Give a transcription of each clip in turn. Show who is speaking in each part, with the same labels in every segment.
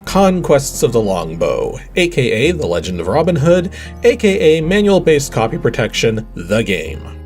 Speaker 1: Conquests of the Longbow, aka The Legend of Robin Hood, aka manual-based copy protection, the game.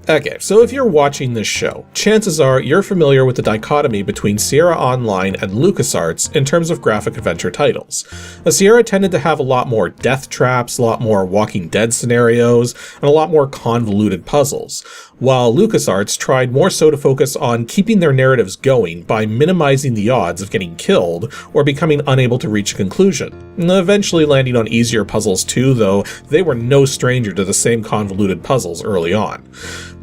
Speaker 1: Okay, so if you're watching this show, chances are you're familiar with the dichotomy between Sierra Online and LucasArts in terms of graphic adventure titles. Sierra tended to have a lot more death traps, a lot more Walking Dead scenarios, and a lot more convoluted puzzles, while LucasArts tried more so to focus on keeping their narratives going by minimizing the odds of getting killed or becoming unable to reach a conclusion. Eventually landing on easier puzzles too, though they were no stranger to the same convoluted puzzles early on.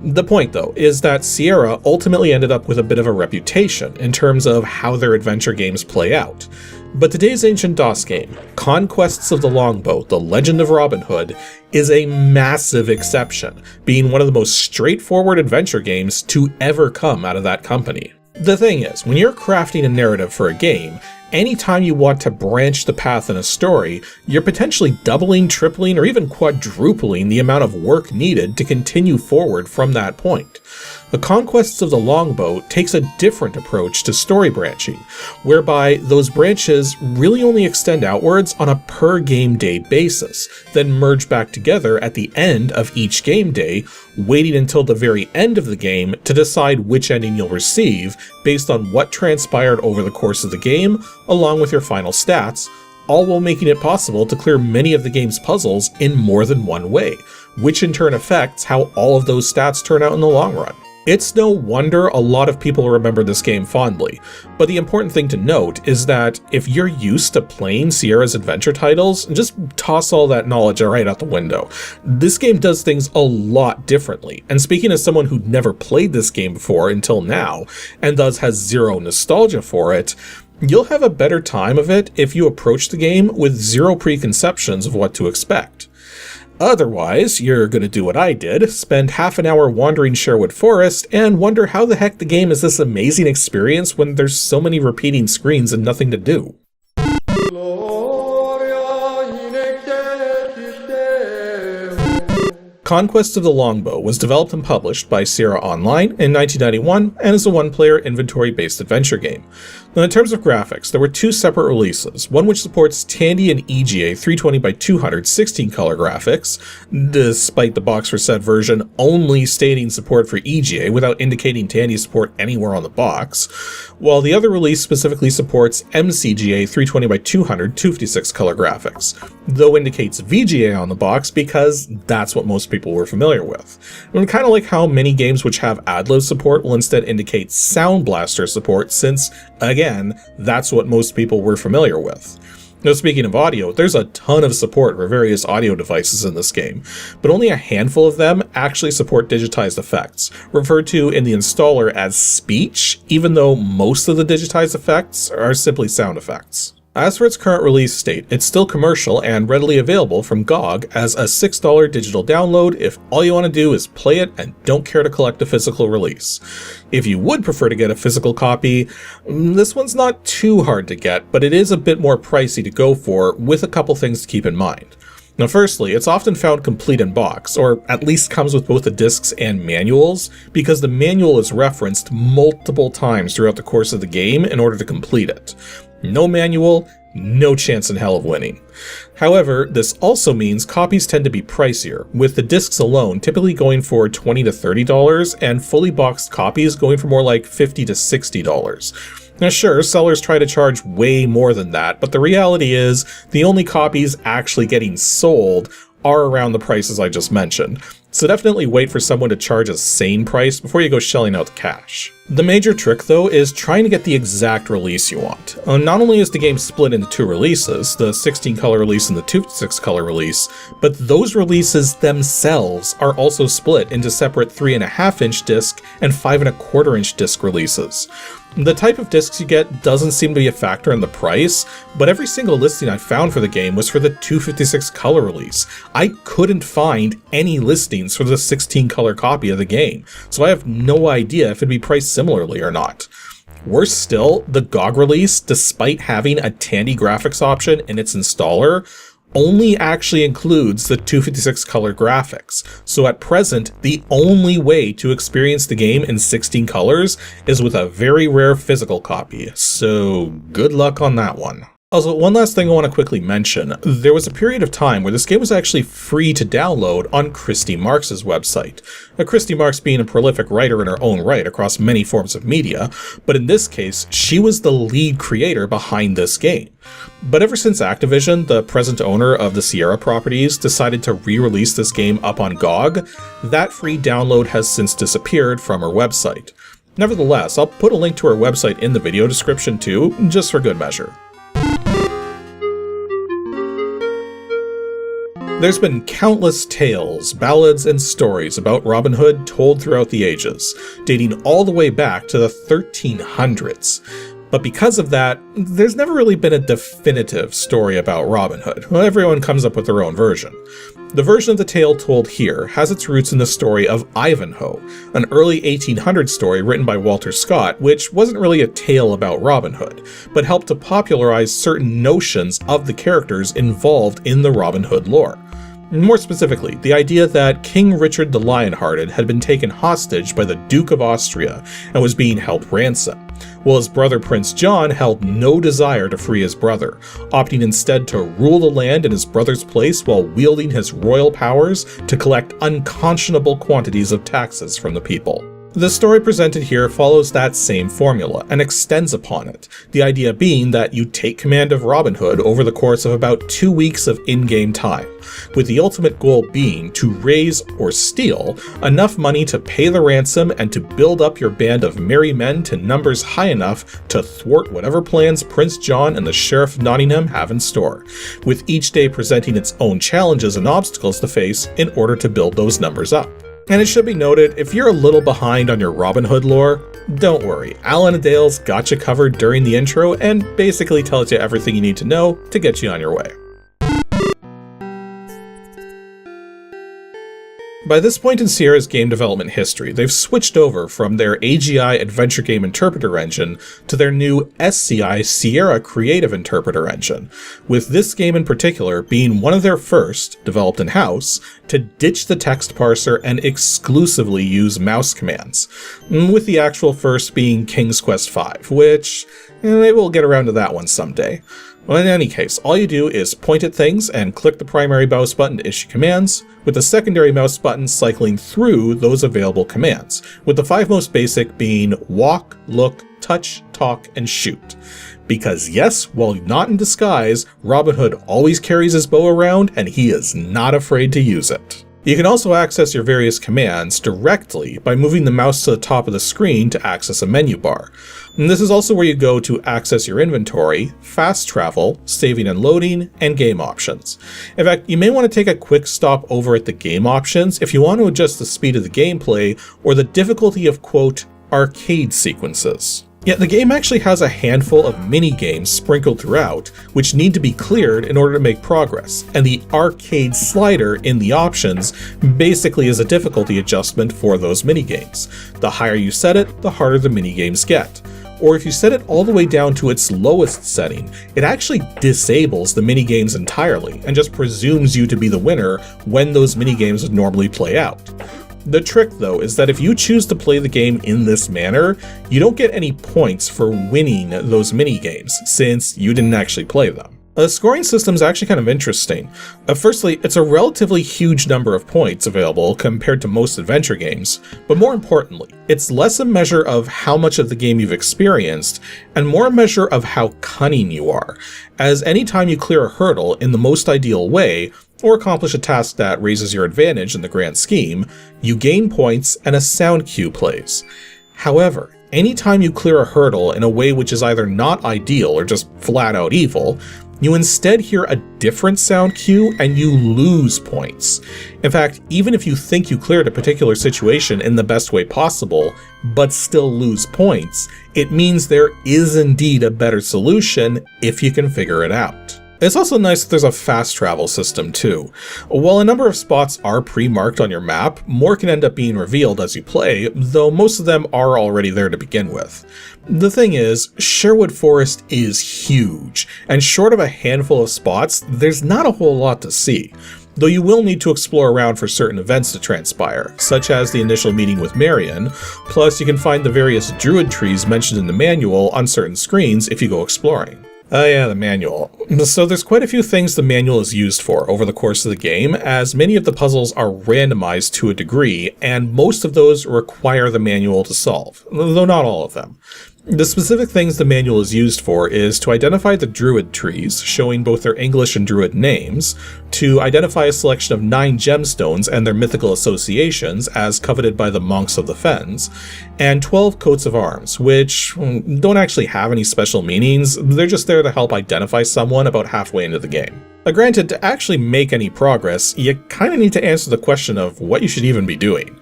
Speaker 1: The point, though, is that Sierra ultimately ended up with a bit of a reputation in terms of how their adventure games play out. But today's ancient DOS game, Conquests of the Longbow, The Legend of Robin Hood, is a massive exception, being one of the most straightforward adventure games to ever come out of that company. The thing is, when you're crafting a narrative for a game, anytime you want to branch the path in a story, you're potentially doubling, tripling, or even quadrupling the amount of work needed to continue forward from that point. The Conquests of the Longbow takes a different approach to story branching, whereby those branches really only extend outwards on a per game day basis, then merge back together at the end of each game day, waiting until the very end of the game to decide which ending you'll receive based on what transpired over the course of the game, along with your final stats, all while making it possible to clear many of the game's puzzles in more than one way, which in turn affects how all of those stats turn out in the long run. It's no wonder a lot of people remember this game fondly, but the important thing to note is that if you're used to playing Sierra's adventure titles, just toss all that knowledge right out the window. This game does things a lot differently, and speaking as someone who'd never played this game before until now, and thus has zero nostalgia for it, you'll have a better time of it if you approach the game with zero preconceptions of what to expect. Otherwise, you're going to do what I did, spend half an hour wandering Sherwood Forest, and wonder how the heck the game is this amazing experience when there's so many repeating screens and nothing to do. Conquest of the Longbow was developed and published by Sierra Online in 1991 and is a one-player inventory-based adventure game. Now, in terms of graphics, there were two separate releases, one which supports Tandy and EGA 320x200 16-color graphics, despite the box for said version only stating support for EGA without indicating Tandy support anywhere on the box, while the other release specifically supports MCGA 320x200 256-color graphics, though indicates VGA on the box because that's what most people were familiar with. And kind of like how many games which have AdLib support will instead indicate Sound Blaster support, since, again, that's what most people were familiar with. Now, speaking of audio, there's a ton of support for various audio devices in this game, but only a handful of them actually support digitized effects, referred to in the installer as speech, even though most of the digitized effects are simply sound effects. As for its current release state, it's still commercial and readily available from GOG as a $6 digital download if all you want to do is play it and don't care to collect a physical release. If you would prefer to get a physical copy, this one's not too hard to get, but it is a bit more pricey to go for, with a couple things to keep in mind. Now, firstly, it's often found complete in box, or at least comes with both the discs and manuals, because the manual is referenced multiple times throughout the course of the game in order to complete it. No manual, no chance in hell of winning. However, this also means copies tend to be pricier, with the discs alone typically going for $20 to $30 and fully boxed copies going for more like $50 to $60. Now sure, sellers try to charge way more than that, but the reality is the only copies actually getting sold are around the prices I just mentioned, so definitely wait for someone to charge a sane price before you go shelling out the cash. The major trick though is trying to get the exact release you want. Not only is the game split into two releases, the 16 color release and the 256 color release, but those releases themselves are also split into separate 3.5 inch disc and 5.25 inch disc releases. The type of discs you get doesn't seem to be a factor in the price, but every single listing I found for the game was for the 256 color release. I couldn't find any listings for the 16 color copy of the game, so I have no idea if it'd be priced similarly or not. Worse still, the GOG release, despite having a Tandy graphics option in its installer, only actually includes the 256 color graphics, so at present the only way to experience the game in 16 colors is with a very rare physical copy, so good luck on that one. Also, one last thing I want to quickly mention. There was a period of time where this game was actually free to download on Christy Marks' website. Now, Christy Marks being a prolific writer in her own right across many forms of media, but in this case, she was the lead creator behind this game. But ever since Activision, the present owner of the Sierra properties, decided to re-release this game up on GOG, that free download has since disappeared from her website. Nevertheless, I'll put a link to her website in the video description too, just for good measure. There's been countless tales, ballads, and stories about Robin Hood told throughout the ages, dating all the way back to the 1300s. But because of that, there's never really been a definitive story about Robin Hood. Well, everyone comes up with their own version. The version of the tale told here has its roots in the story of Ivanhoe, an early 1800s story written by Walter Scott, which wasn't really a tale about Robin Hood, but helped to popularize certain notions of the characters involved in the Robin Hood lore. More specifically, the idea that King Richard the Lionhearted had been taken hostage by the Duke of Austria and was being held ransom, while his brother Prince John held no desire to free his brother, opting instead to rule the land in his brother's place while wielding his royal powers to collect unconscionable quantities of taxes from the people. The story presented here follows that same formula and extends upon it, the idea being that you take command of Robin Hood over the course of about 2 weeks of in-game time, with the ultimate goal being to raise or steal enough money to pay the ransom and to build up your band of merry men to numbers high enough to thwart whatever plans Prince John and the Sheriff of Nottingham have in store, with each day presenting its own challenges and obstacles to face in order to build those numbers up. And it should be noted, if you're a little behind on your Robin Hood lore, don't worry, Alan Adale's got you covered during the intro and basically tells you everything you need to know to get you on your way. By this point in Sierra's game development history, they've switched over from their AGI Adventure Game Interpreter Engine to their new SCI Sierra Creative Interpreter Engine, with this game in particular being one of their first, developed in-house, to ditch the text parser and exclusively use mouse commands, with the actual first being King's Quest V, which maybe we'll get around to that one someday. Well, in any case, all you do is point at things and click the primary mouse button to issue commands, with the secondary mouse button cycling through those available commands, with the 5 most basic being walk, look, touch, talk, and shoot. Because yes, while not in disguise, Robin Hood always carries his bow around and he is not afraid to use it. You can also access your various commands directly by moving the mouse to the top of the screen to access a menu bar. And this is also where you go to access your inventory, fast travel, saving and loading, and game options. In fact, you may want to take a quick stop over at the game options if you want to adjust the speed of the gameplay or the difficulty of, quote, arcade sequences. Yet the game actually has a handful of mini-games sprinkled throughout, which need to be cleared in order to make progress, and the arcade slider in the options basically is a difficulty adjustment for those mini-games. The higher you set it, the harder the mini-games get. Or if you set it all the way down to its lowest setting, it actually disables the mini-games entirely, and just presumes you to be the winner when those mini-games would normally play out. The trick, though, is that if you choose to play the game in this manner, you don't get any points for winning those mini-games, since you didn't actually play them. The scoring system is actually kind of interesting. Firstly, it's a relatively huge number of points available compared to most adventure games, but more importantly, it's less a measure of how much of the game you've experienced, and more a measure of how cunning you are, as anytime you clear a hurdle in the most ideal way, or accomplish a task that raises your advantage in the grand scheme, you gain points and a sound cue plays. However, anytime you clear a hurdle in a way which is either not ideal or just flat out evil, you instead hear a different sound cue and you lose points. In fact, even if you think you cleared a particular situation in the best way possible, but still lose points, it means there is indeed a better solution if you can figure it out. It's also nice that there's a fast travel system too. While a number of spots are pre-marked on your map, more can end up being revealed as you play, though most of them are already there to begin with. The thing is, Sherwood Forest is huge, and short of a handful of spots, there's not a whole lot to see. Though you will need to explore around for certain events to transpire, such as the initial meeting with Marion, plus you can find the various druid trees mentioned in the manual on certain screens if you go exploring. Oh yeah, the manual. So there's quite a few things the manual is used for over the course of the game, as many of the puzzles are randomized to a degree, and most of those require the manual to solve, though not all of them. The specific things the manual is used for is to identify the druid trees, showing both their English and druid names, to identify a selection of 9 gemstones and their mythical associations as coveted by the monks of the Fens, and 12 coats of arms, which don't actually have any special meanings, they're just there to help identify someone about halfway into the game. Granted, to actually make any progress, you kinda need to answer the question of what you should even be doing.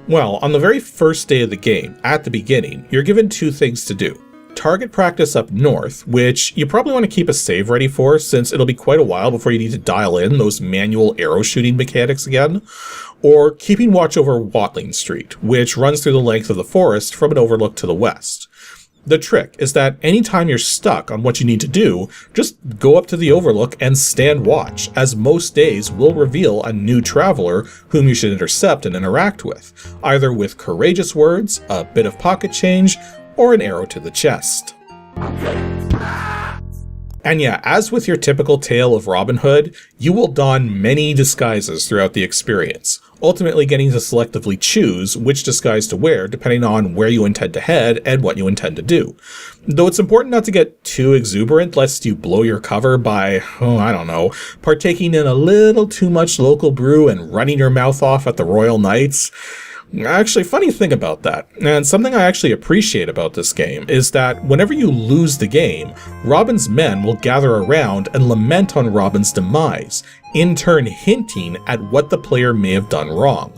Speaker 1: Well, on the very first day of the game, at the beginning, you're given 2 things to do. Target practice up north, which you probably want to keep a save ready for since it'll be quite a while before you need to dial in those manual arrow shooting mechanics again, or keeping watch over Watling Street, which runs through the length of the forest from an overlook to the west. The trick is that anytime you're stuck on what you need to do, just go up to the overlook and stand watch, as most days will reveal a new traveler whom you should intercept and interact with, either with courageous words, a bit of pocket change, or an arrow to the chest. And yeah, as with your typical tale of Robin Hood, you will don many disguises throughout the experience, ultimately getting to selectively choose which disguise to wear depending on where you intend to head and what you intend to do. Though it's important not to get too exuberant lest you blow your cover by, partaking in a little too much local brew and running your mouth off at the Royal Knights. Actually, funny thing about that, and something I actually appreciate about this game, is that whenever you lose the game, Robin's men will gather around and lament on Robin's demise, in turn hinting at what the player may have done wrong.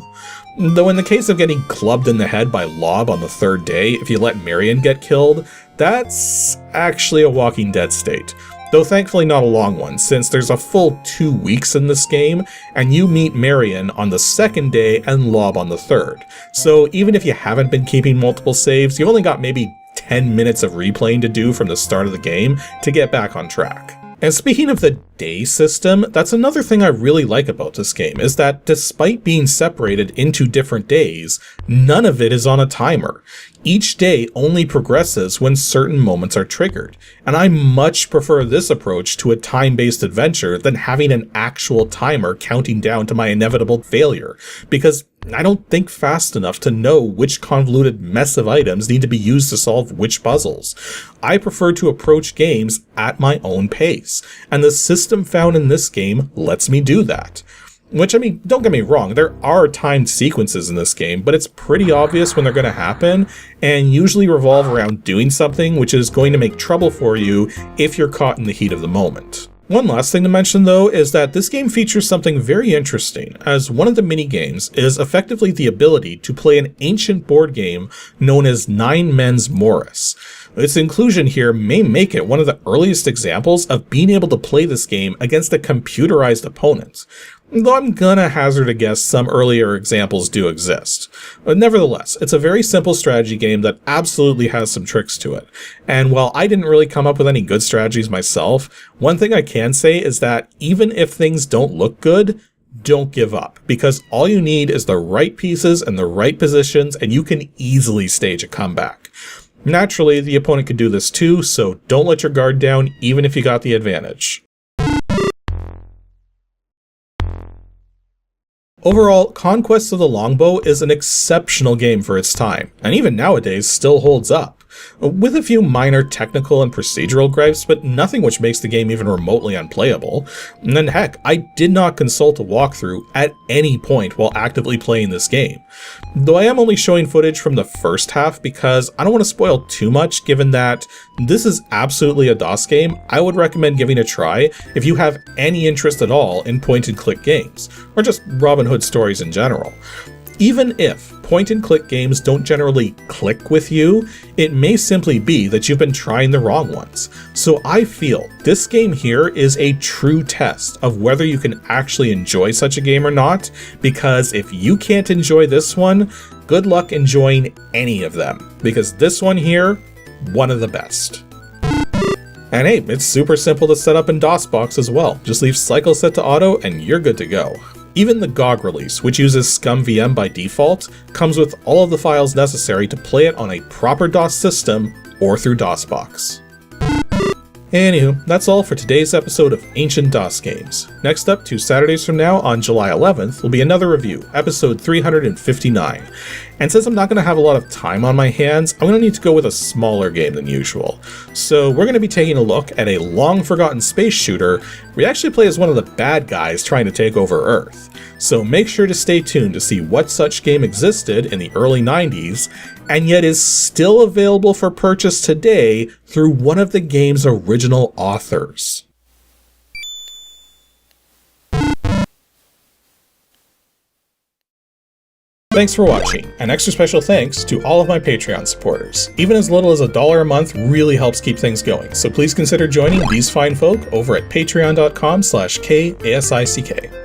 Speaker 1: Though in the case of getting clubbed in the head by Lob on the 3rd day, if you let Marion get killed, that's actually a Walking Dead state. Though thankfully not a long one, since there's a full 2 weeks in this game, and you meet Marion on the 2nd day and Lob on the 3rd. So even if you haven't been keeping multiple saves, you've only got maybe 10 minutes of replaying to do from the start of the game to get back on track. And speaking of the day system, that's another thing I really like about this game, is that despite being separated into different days, none of it is on a timer. Each day only progresses when certain moments are triggered, and I much prefer this approach to a time-based adventure than having an actual timer counting down to my inevitable failure, because I don't think fast enough to know which convoluted mess of items need to be used to solve which puzzles. I prefer to approach games at my own pace, and the system found in this game lets me do that. Which, don't get me wrong, there are timed sequences in this game, but it's pretty obvious when they're going to happen, and usually revolve around doing something which is going to make trouble for you if you're caught in the heat of the moment. One last thing to mention though is that this game features something very interesting, as one of the mini-games is effectively the ability to play an ancient board game known as Nine Men's Morris. Its inclusion here may make it one of the earliest examples of being able to play this game against a computerized opponent. Though I'm gonna hazard a guess some earlier examples do exist. But nevertheless, it's a very simple strategy game that absolutely has some tricks to it. And while I didn't really come up with any good strategies myself, one thing I can say is that even if things don't look good, don't give up, because all you need is the right pieces and the right positions, and you can easily stage a comeback. Naturally, the opponent could do this too, so don't let your guard down even if you got the advantage. Overall, Conquests of the Longbow is an exceptional game for its time, and even nowadays still holds up. with a few minor technical and procedural gripes, but nothing which makes the game even remotely unplayable. And then heck, I did not consult a walkthrough at any point while actively playing this game. Though I am only showing footage from the first half because I don't want to spoil too much, given that this is absolutely a DOS game. I would recommend giving a try if you have any interest at all in point-and-click games, or just Robin Hood stories in general. Even if point-and-click games don't generally click with you, it may simply be that you've been trying the wrong ones. So I feel this game here is a true test of whether you can actually enjoy such a game or not, because if you can't enjoy this one, good luck enjoying any of them, because this one here, one of the best. And hey, it's super simple to set up in DOSBox as well. Just leave cycle set to auto and you're good to go. Even the GOG release, which uses ScumVM by default, comes with all of the files necessary to play it on a proper DOS system or through DOSBox. Anywho, that's all for today's episode of Ancient DOS Games. Next up, 2 Saturdays from now, on July 11th, will be another review, episode 359. And since I'm not going to have a lot of time on my hands, I'm going to need to go with a smaller game than usual. So we're going to be taking a look at a long-forgotten space shooter where you actually play as one of the bad guys trying to take over Earth. So make sure to stay tuned to see what such game existed in the early 90s, and yet is still available for purchase today through one of the game's original authors. Thanks for watching, and extra special thanks to all of my Patreon supporters. Even as little as $1 a month really helps keep things going, so please consider joining these fine folk over at patreon.com/KASICK.